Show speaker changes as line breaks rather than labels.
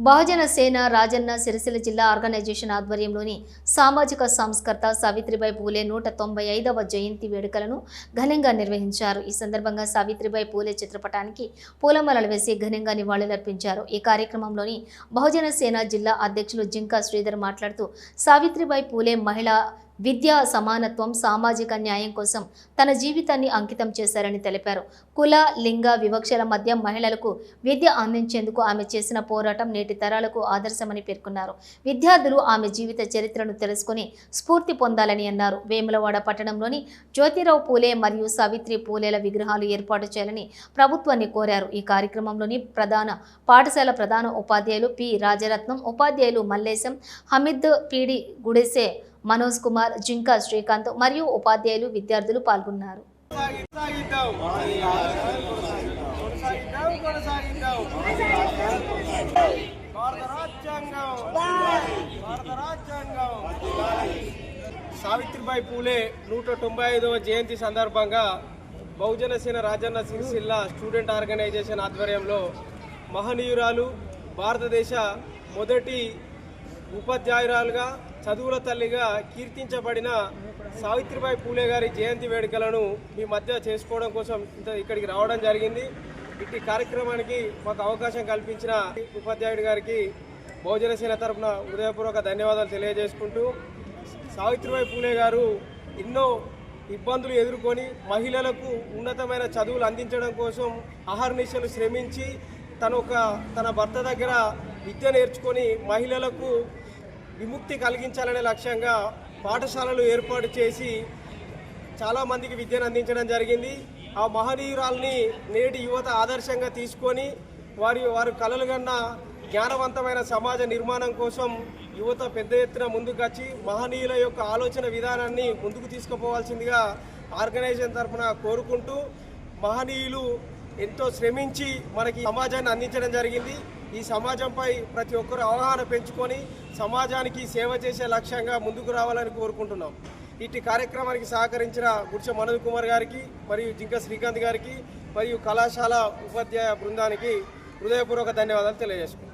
బహుజన సేన రాజన్న సిరిసిల్ల జిల్లా ఆర్గనైజేషన్ ఆధ్వర్యంలోని సామాజిక సంస్కర్త సావిత్రిబాయి పూలే 195వ జయంతి వేడుకలను ఘనంగా నిర్వహించారు. ఈ సందర్భంగా సావిత్రిబాయి పూలే చిత్రపటానికి పూలమాలలు వేసి ఘనంగా నివాళులర్పించారు. ఈ కార్యక్రమంలోని బహుజన సేన జిల్లా అధ్యక్షులు జింకా శ్రీధర్ మాట్లాడుతూ సావిత్రిబాయి పూలే మహిళా విద్యా సమానత్వం, సామాజిక న్యాయం కోసం తన జీవితాన్ని అంకితం చేశారని తెలిపారు. కుల, లింగ వివక్షల మధ్య మహిళలకు విద్య అందించేందుకు ఆమె చేసిన పోరాటం నేటి తరాలకు ఆదర్శమని పేర్కొన్నారు. విద్యార్థులు ఆమె జీవిత చరిత్రను తెలుసుకుని స్ఫూర్తి పొందాలని అన్నారు. వేములవాడ పట్టణంలోని జ్యోతిరావు పూలే మరియు సావిత్రి పూలేల విగ్రహాలు ఏర్పాటు చేయాలని ప్రభుత్వాన్ని కోరారు. ఈ కార్యక్రమంలోని పాఠశాల ప్రధాన ఉపాధ్యాయులు పి రాజరత్నం, ఉపాధ్యాయులు మల్లేశం, హమీద్, పీడి గుడిసే, మనోజ్ కుమార్, జింకా శ్రీకాంత్ మరియు ఉపాధ్యాయులు, విద్యార్థులు పాల్గొన్నారు.
సావిత్రిబాయి పూలే 195వ జయంతి సందర్భంగా బహుజన సేన రాజన్న సిరిసిల్ల స్టూడెంట్ ఆర్గనైజేషన్ ఆధ్వర్యంలో మహనీయురాలు, భారతదేశ మొదటి ఉపాధ్యాయురాలుగా, చదువుల తల్లిగా కీర్తించబడిన సావిత్రిబాయి పూలే గారి జయంతి వేడుకలను మీ మధ్య చేసుకోవడం కోసం ఇక్కడికి రావడం జరిగింది. ఇట్టి కార్యక్రమానికి మాకు అవకాశం కల్పించిన ఉపాధ్యాయుడి గారికి బహుజన సేన తరఫున హృదయపూర్వక ధన్యవాదాలు తెలియజేసుకుంటూ, సావిత్రిబాయి పూలే గారు ఎన్నో ఇబ్బందులు ఎదుర్కొని మహిళలకు ఉన్నతమైన చదువులు అందించడం కోసం అహర్నిశలు శ్రమించి తన భర్త దగ్గర విద్య నేర్చుకొని మహిళలకు విముక్తి కలిగించాలనే లక్ష్యంగా పాఠశాలలు ఏర్పాటు చేసి చాలామందికి విద్యను అందించడం జరిగింది. ఆ మహనీయురాల్ని నేటి యువత ఆదర్శంగా తీసుకొని వారు కలలుగన్న జ్ఞానవంతమైన సమాజ నిర్మాణం కోసం యువత పెద్ద ఎత్తున ముందుకొచ్చి మహనీయుల యొక్క ఆలోచన విధానాన్ని ముందుకు తీసుకుపోవాల్సిందిగా ఆర్గనైజేషన్ తరఫున కోరుకుంటూ, మహనీయులు ఎంతో శ్రమించి మనకి సమాజాన్ని అందించడం జరిగింది. ఈ సమాజంపై ప్రతి ఒక్కరు అవగాహన పెంచుకొని సమాజానికి సేవ చేసే లక్ష్యంగా ముందుకు రావాలని కోరుకుంటున్నాం. ఇట్టి కార్యక్రమానికి సహకరించిన గుడిసె మనోజ్ కుమార్ గారికి మరియు జింకా శ్రీకాంత్ గారికి మరియు కళాశాల ఉపాధ్యాయ బృందానికి హృదయపూర్వక ధన్యవాదాలు తెలియజేసుకుంటాం.